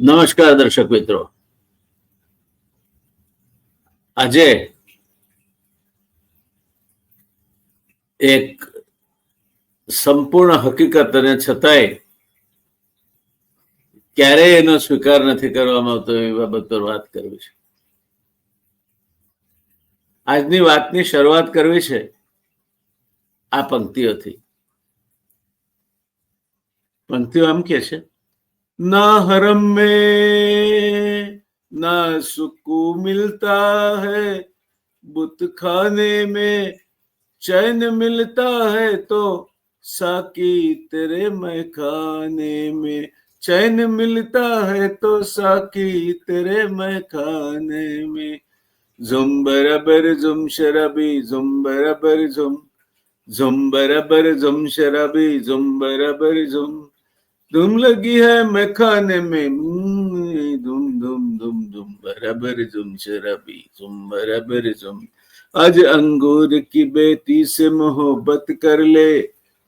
નમસ્કાર દર્શક મિત્રો, આજે એક સંપૂર્ણ હકીકત અને છતાંય ક્યારેય એનો સ્વીકાર નથી કરવામાં આવતો એવી બાબત પર વાત કરવી છે. આજની વાતની શરૂઆત કરવી છે આ પંક્તિઓથી. પંક્તિઓ આમ કે છે, ના હરમ में ना सुकून मिलता है, बुत खाने में चैन मिलता है, तो साकी तेरे मैं खाने में चैन मिलता है, तो साकी तेरे मैं खाने में झुम बराबर झुम शराबी झुम बराबर झुम बराबर झुम शराबी झुम बराबर झुम धूम लगी है मैं खाने में धूम धूम धूम धूम बराबर झुम शराबी झुम बराबर झुम आज अंगूर की बेटी से मोहब्बत कर ले,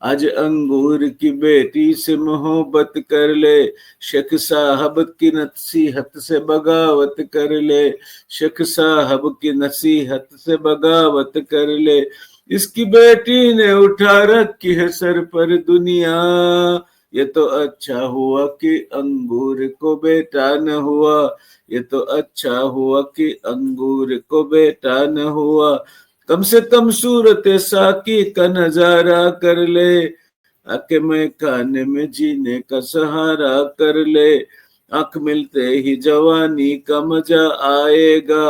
आज अंगूर की बेटी से मोहब्बत कर ले, शेख साहब की नसीहत से बगावत कर ले, शेख साहब की नसीहत से बगावत कर ले, इसकी बेटी ने उठा रखी है सर पर दुनिया, ये तो अच्छा हुआ कि अंगूर को बेटा न हुआ, ये तो अच्छा हुआ कि अंगूर को बेटा न हुआ, कम से कम सूरत साकी का नजारा कर ले, आके मैं खाने में जीने का सहारा कर ले, आंख मिलते ही जवानी का मजा आएगा,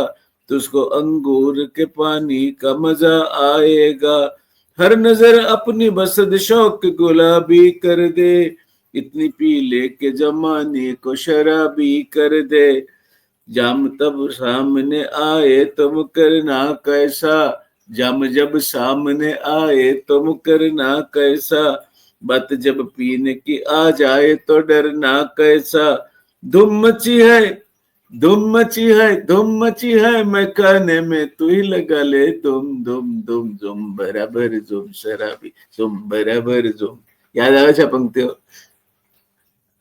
तुझको अंगूर के पानी का मजा आएगा, हर नजर अपनी बसद शौक गुलाबी कर दे, इतनी पी ले के जमाने को शराबी कर दे, जाम तब सामने आए तुम करना कैसा, जाम जब सामने आए तुम करना कैसा, बात जब पीने की आ जाए तो डरना कैसा, धूम मची है धूम मची है धूम मची है मैं खाने में तू ही लगा ले धूम धूम धूम धूम बराबर झूम शराबी झूम बराबर झूम. યાદ આવે છે પંક્તિઓ?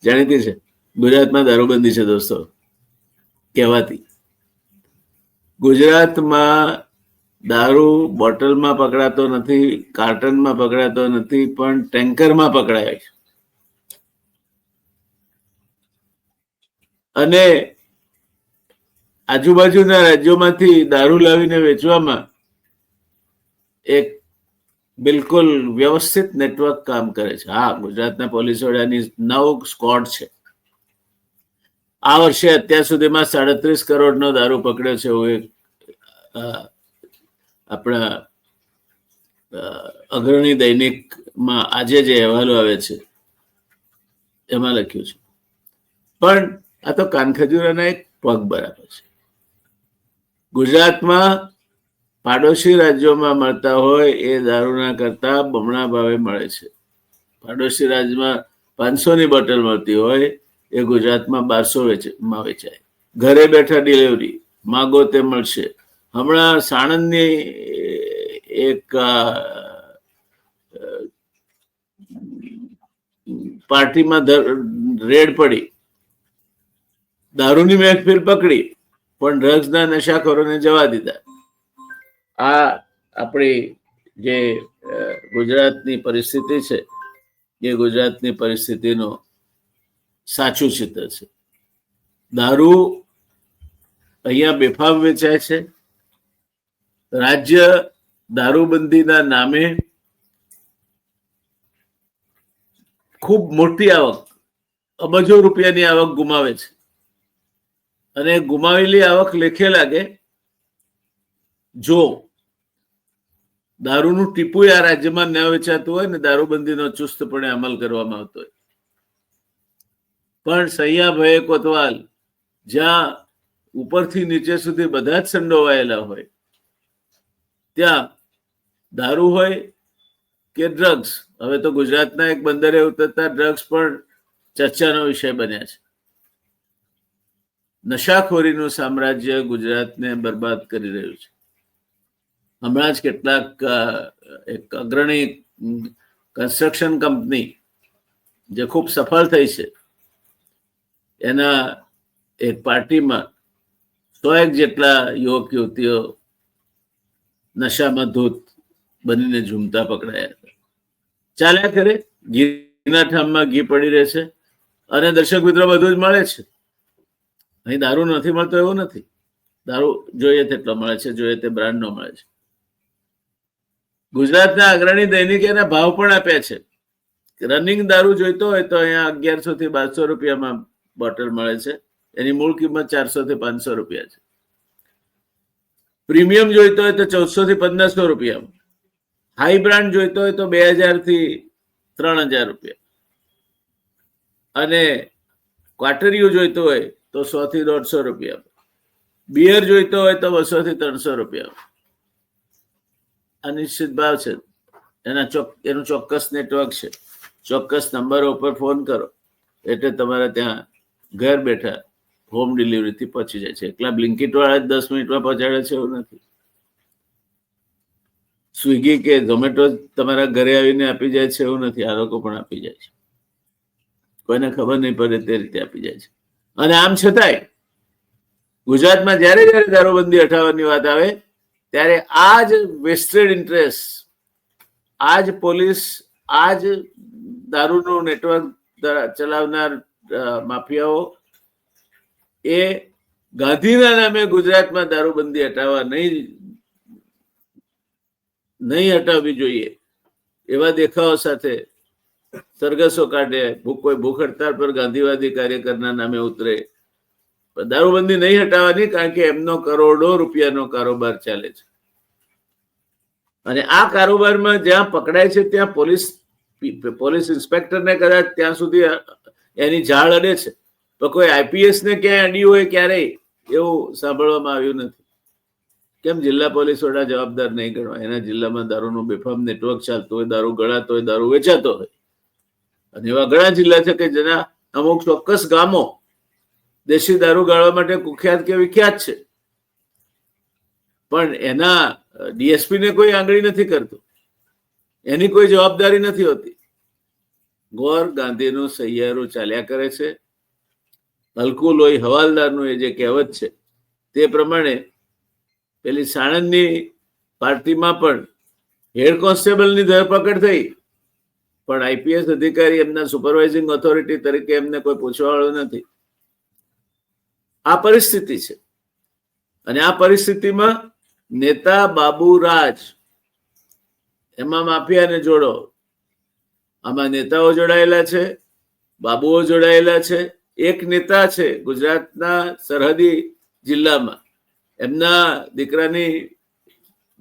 જાણીતી છે. ગુજરાતમાં દારૂબંધી છે દોસ્તો, કહેવાતી. ગુજરાતમાં દારૂ બોટલમાં પકડાતો નથી, કાર્ટનમાં પકડાતો નથી, પણ ટેન્કરમાં પકડાય છે. અને આજુબાજુના રાજ્યોમાંથી દારૂ લાવીને વેચવામાં એક બિલકુલ વ્યવસ્થિત નેટવર્ક કામ કરે છે. હા, ગુજરાતના પોલીસ વડાની 9 સ્કોડ છે. આ વર્ષે અત્યાર સુધીમાં 37 કરોડનો દારૂ પકડ્યો છે એવું આપણા અગ્રણી દૈનિકમાં આજે જે અહેવાલો આવે છે એમાં લખ્યું છે. પણ આ તો કાનખજૂરાના એક પગ બરાબર છે. ગુજરાતમાં પાડોશી રાજ્યોમાં મળતા હોય એ દારૂના કરતા બમણા ભાવે મળે છે. પાડોશી રાજ્યમાં 500ની બોટલ મળતી હોય એ ગુજરાતમાં 1200માં વેચાય. ઘરે બેઠા ડિલિવરી, માગો તે મળશે. હમણાં સાણંદની એક પાર્ટીમાં રેડ પડી, દારૂની મહેફિલ પકડી, પણ ડ્રગ્સના નશાખોરોને જવા દીધા. આ આપણી જે ગુજરાતની પરિસ્થિતિ છે એ ગુજરાતની પરિસ્થિતિનું સાચું ચિત્ર છે. દારૂ અહીંયા બેફામ વેચાય છે. રાજ્ય દારૂબંધીના નામે ખૂબ મોટી આવક, અબજો રૂપિયાની આવક ગુમાવે છે. અને ગુમાવેલી આવક લેખે લાગે જો દારૂનું ટીપું આ રાજ્યમાં ન વેચાતું હોય ને દારૂબંધીનો ચુસ્તપણે અમલ કરવામાં આવતો હોય. પણ સૈયા ભયે કોતવાલ, જ્યાં ઉપરથી નીચે સુધી બધા જ સંડોવાયેલા હોય, ત્યાં દારૂ હોય કે ડ્રગ્સ, હવે તો ગુજરાતના એક બંદરે ઉતરતા ડ્રગ્સ પણ ચર્ચાનો વિષય બન્યા છે. નશાખોરીનું સામ્રાજ્ય ગુજરાતને બરબાદ કરી રહ્યું છે. હમણાં જ કેટલાક એક અગ્રણી કન્સ્ટ્રક્શન કંપની જે ખૂબ સફળ થઈ છે એના એક પાર્ટીમાં 100 જેટલા યુવક યુવતીઓ નશામાં ધૂત બનીને ઝૂમતા પકડાયા હતા. ચાલ્યા કરે, ઘીના ઠામમાં ઘી પડી રહે છે. અને દર્શક મિત્રો, બધું જ મળે છે. અહીં દારૂ નથી મળતો એવું નથી. દારૂ જોઈએ તેટલો મળે છે, જોઈએ તે બ્રાન્ડનો મળે છે. ગુજરાતના અગ્રણી દૈનિકે એના ભાવ પણ આપ્યા છે. રનિંગ દારૂ જોઈતો હોય તો અહીંયા 1100 થી 1200 રૂપિયામાં બોટલ મળે છે. એની મૂળ કિંમત 400 થી 500 રૂપિયા છે. પ્રીમિયમ જોઈતો હોય તો 1400 થી 1500 રૂપિયામાં. હાઈ બ્રાન્ડ જોઈતો હોય તો 2000 થી 3000 રૂપિયા. અને ક્વાર્ટરિયું જોઈતો હોય તો 100 થી 150 રૂપિયા. બિયર જોઈતો હોય તો 200 થી 300 રૂપિયા. અનિશ્ચિત ભાવ છે. એનું ચોક્કસ નેટવર્ક છે. ચોક્કસ નંબરો ઉપર ફોન કરો એટલે તમારે ત્યાં ઘર બેઠા હોમ ડિલિવરીથી પહોંચી જાય છે. એકલા બ્લિંકિટ વાળા 10 મિનિટમાં પહોંચાડે છે એવું નથી. સ્વિગી કે ઝોમેટો તમારા ઘરે આવીને આપી જાય છે એવું નથી. આ લોકો પણ આપી જાય છે. કોઈને ખબર નહીં પડે તે રીતે આપી જાય છે. અને આમ છતાંય ગુજરાતમાં જ્યારે જ્યારે દારૂબંધી હટાવવાની વાત આવે ત્યારે આ જ વેસ્ટેડ ઇન્ટરેસ્ટ, આ જ પોલીસ, આ જ દારૂનું નેટવર્ક ચલાવનાર માફિયાઓ એ ગાંધીના નામે ગુજરાતમાં દારૂબંધી હટાવવા નહીં હટાવવી જોઈએ એવા દેખાવો સાથે સરઘસો કાઢે. કોઈ ભૂખ હડતાળ પર ગાંધીવાદી કાર્યકરના નામે ઉતરે. દારૂબંધી નહીં હટાવવાની, કારણ કે એમનો કરોડો રૂપિયાનો કારોબાર ચાલે છે. અને આ કારોબારમાં જ્યાં પકડાય છે ત્યાં પોલીસ ઇન્સ્પેક્ટરને કદાચ ત્યાં સુધી એની ઝાળ અડે છે, તો કોઈ આઈપીએસ ને ક્યાંય અડ્યું હોય ક્યારેય એવું સાંભળવામાં આવ્યું નથી. કેમ જિલ્લા પોલીસ વડા જવાબદાર નહીં ગણવા? એના જિલ્લામાં દારૂનું બેફામ નેટવર્ક ચાલતું હોય, દારૂ ગળાતો હોય, દારૂ વેચાતો હોય. અને એવા ઘણા જિલ્લા છે કે જેના અમુક ચોક્કસ ગામો દેશી દારૂ ગાળવા માટે કુખ્યાત કે વિખ્યાત છે, પણ એના ડીએસપી ને કોઈ આંગળી નથી કરતું. એની કોઈ જવાબદારી નથી હોતી. ગોર ગાંધીનું સહિયારું ચાલ્યા કરે છે. હલકું લોહી હવાલદારનું એ જે કહેવત છે તે પ્રમાણે પેલી સાણંદની પાર્ટીમાં પણ હેડ કોન્સ્ટેબલની ધરપકડ થઈ, પણ આઈપીએસ અધિકારી એમના સુપરવાઇઝિંગ ઓથોરિટી તરીકે એમને કોઈ પૂછવાવાળું નથી. આ પરિસ્થિતિ છે. અને આ પરિસ્થિતિમાં નેતા બાબુ રાજ, એમાં માફિયાને જોડો. આમાં નેતાઓ જોડાયેલા છે, બાબુઓ જોડાયેલા છે. એક નેતા છે ગુજરાતના સરહદી જિલ્લામાં, એમના દીકરાની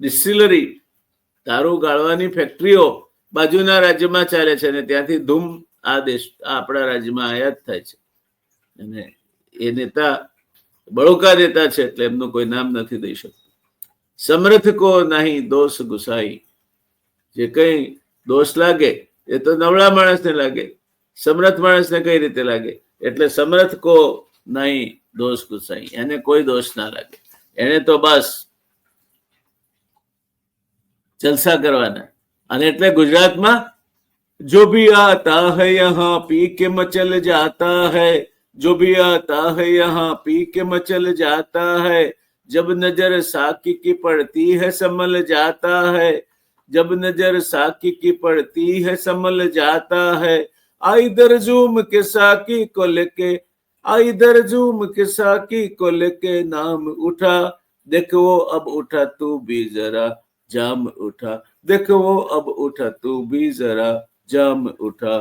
ડિસ્ટિલરી, દારૂ ગાળવાની ફેક્ટરીઓ બાજુના રાજ્યમાં ચાલે છે અને ત્યાંથી ધૂમ આપણા રાજ્યમાં આયાત થાય છે. અને એ નેતા બળોકા નેતા છે એટલે એમનું કોઈ નામ નથી દઈ શકતું. સમર્થ કો નહીં દોષ ગુસાઈ. જે કઈ દોષ લાગે એ તો નવળા માણસને લાગે, સમર્થ માણસને કઈ રીતે લાગે? એટલે સમર્થ કો નહીં દોષ ગુસાઈ, એને કોઈ દોષ ના લાગે. એને તો બસ જલસા કરવાના. અને એટલે ગુજરાતમાં જો ભી આતા હૈ યહાં પી કે મચલ જાતા હૈ, जो भी आता है यहाँ पी के मचल जाता है, जब नजर साकी की पड़ती है संभल जाता है, जब नजर साकी की पड़ती है संभल जाता है, आ इधर झूम के साकी को लेके, आ इधर झूम के साकी को लेके नाम उठा, देखो अब उठा तू भी जरा जाम उठा, देखो अब उठा तू भी जरा जाम उठा.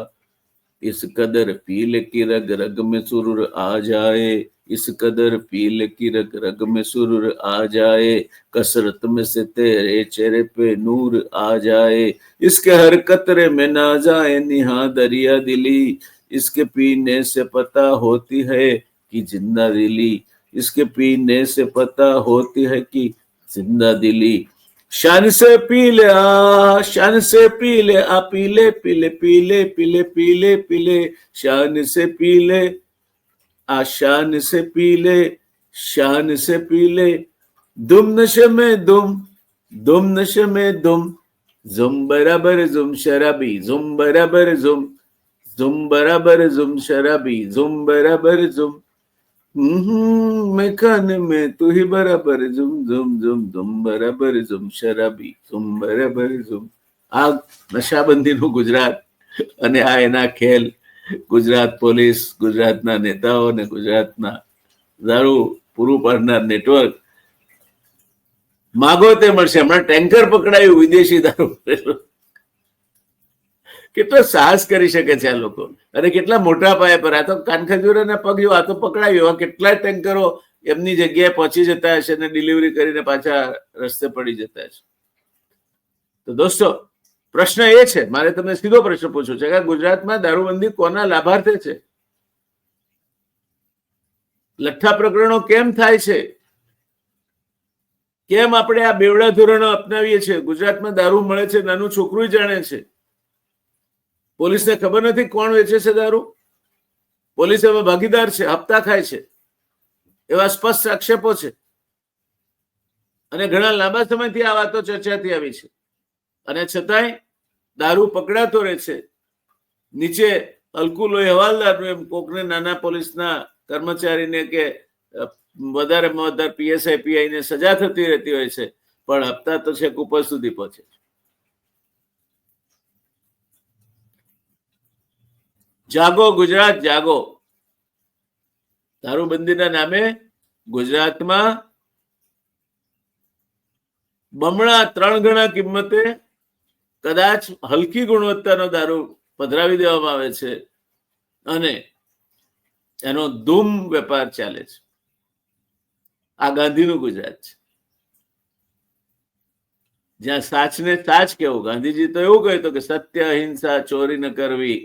इस कदर पील की रग रग में सुरूर आ जाए, इस कदर पील की रग रग में सुरूर आ जाए, कसरत में से तेरे चेहरे पे नूर आ जाए, इसके हर कतरे में ना जाए निहा दरिया दिली, इसके पीने से पता होती है कि जिंदा दिली, इसके पीने से पता होती है कि जिंदा दिली. शान से पी ले आ, शान से पी ले आ, पीले पीले पीले पीले पीले पीले, शान से पी ले आ, शान से पी ले, शान से पी ले. दुम नशे में दुम, दुम नशे में दुम, जुम बराबर जुम शराबी, जुम बराबर जुम, जुम बराबर जुम शराबी, जुम बराबर जुम. मैं खाने में तू ही बराबर झुम झुम झुम झुम બરાબર ઝુમ શરાબી ઝુમ બરાબર ઝુમ. આ નશાબંધીનું ગુજરાત અને આ એના ખેલ, ગુજરાત પોલીસ, ગુજરાતના નેતાઓ અને ગુજરાતના દારૂ પૂરું પાડનાર નેટવર્ક માગો તે મળશે. હમણાં ટેન્કર પકડાયું વિદેશી દારૂ. કેટલો સાહસ કરી શકે છે આ લોકો, અને કેટલા મોટા પાયા પર. આ તો કાનખજૂરાના પગ જો આ તો પકડાયું, આ કેટલાય ટેન્કરો એમની જગ્યાએ પહોંચી જતા હશે અને ડિલિવરી કરીને પાછા રસ્તે પડી જતા હશે. તો દોસ્તો, પ્રશ્ન એ છે, મારે તમને સીધો પ્રશ્ન પૂછવો છે કે ગુજરાતમાં દારૂબંધી કોના લાભાર્થે છે? લઠ્ઠા પ્રકરણો કેમ થાય છે? કેમ આપણે આ બેવડા ધોરણો અપનાવીએ છીએ? ગુજરાતમાં દારૂ મળે છે, નાનું છોકરું જાણે છે. પોલીસને ખબર નથી કોણ વેચે છે દારૂ. પોલીસ એમાં ભાગીદાર છે, હપ્તા ખાય છે, એવા સ્પષ્ટ આક્ષેપો છે. અને ઘણા લાંબા સમયથી આ વાતો ચર્ચાથી આવી છે, અને છતાંય દારૂ પકડાતો રહે છે. નીચે હલકું લોહી હવાલદારનું એમ કોકને નાના પોલીસના કર્મચારીને કે વધારેમાં વધારે પીએસઆઈ પીઆઈ ને સજા થતી રહેતી હોય છે, પણ હપ્તા તો છેક ઉપર સુધી પહોંચે. જાગો ગુજરાત જાગો. દારૂબંધીના નામે ગુજરાતમાં બમણા 3 ગણા કિંમતે કદાચ હલકી ગુણવત્તાનો દારૂ પધરાવી દેવામાં આવે છે, અને એનો ધૂમ વેપાર ચાલે છે. આ ગાંધીનું ગુજરાત છે, જ્યાં સાચને સાચ કેવું. ગાંધીજી તો એવું કહ્યું કે સત્ય, અહિંસા, ચોરી ન કરવી,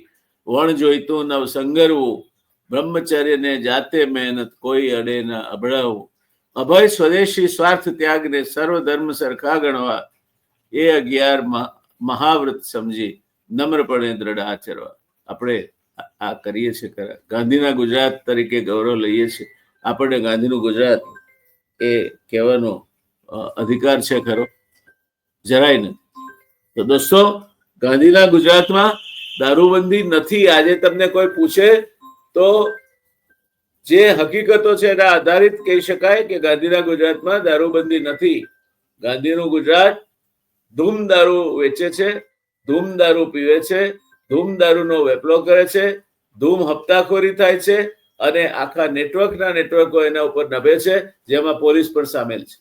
વણ જોઈતું નવ સંગરવું, બ્રહ્મચર્યને જાતે મહેનત, કોઈ અડે ન અભડાવવું, અભય સ્વદેશી સ્વાર્થ ત્યાગને સર્વ ધર્મ સરખા ગણવા, એ 11 મહાવ્રત સમજી નમ્રપણે દ્રઢ આચરવા. આપણે આ કરીએ છીએ ખરા. ગાંધીના ગુજરાત તરીકે ગૌરવ લઈએ છીએ. આપણને ગાંધીનું ગુજરાત એ કહેવાનો અધિકાર છે ખરો? જરાય નથી. તો દોસ્તો, ગાંધીના ગુજરાતમાં દારૂબંધી નથી. આજે તમને કોઈ પૂછે તો જે હકીકતો છે એના આધારિત કહી શકાય કે ગાંધીના ગુજરાતમાં દારૂબંધી નથી. ગાંધીનું ગુજરાત ધૂમ દારૂ વેચે છે, ધૂમ દારૂ પીવે છે, ધૂમ દારૂનો વેપલો કરે છે, ધૂમ હપ્તાખોરી થાય છે, અને આખા નેટવર્કો એના ઉપર નભે છે, જેમાં પોલીસ પણ સામેલ છે.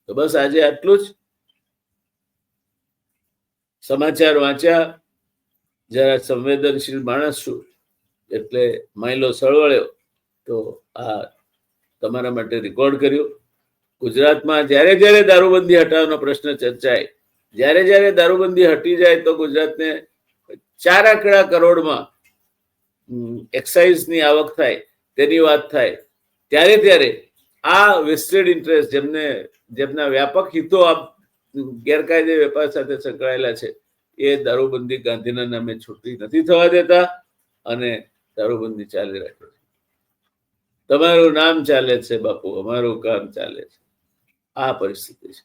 તો બસ આજે આટલું જ. સમાચાર વાંચ્યા, જરા સંવેદનશીલ માણસ છું એટલે માયલો સળવળ્યો, તો આ તમારા માટે રેકોર્ડ કર્યું. ગુજરાતમાં જ્યારે જ્યારે દારૂબંધી હટાવવાનો પ્રશ્ન ચર્ચાય, જ્યારે જ્યારે દારૂબંધી હટી જાય તો ગુજરાતને 4 આંકડા કરોડમાં એક્સાઇઝની આવક થાય, તેની વાત થાય, ત્યારે આ વેસ્ટેડ ઇન્ટરેસ્ટ, જેમના વ્યાપક હિતો આ ગેરકાયદે વેપાર સાથે સંકળાયેલા છે, એ દારૂબંધી ગાંધીના નામે છૂટી નથી થવા દેતા, અને દારૂબંધી ચાલી રાખે છે. તમારું નામ ચાલે છે બાપુ, અમારું કામ ચાલે છે. આ પરિસ્થિતિ છે.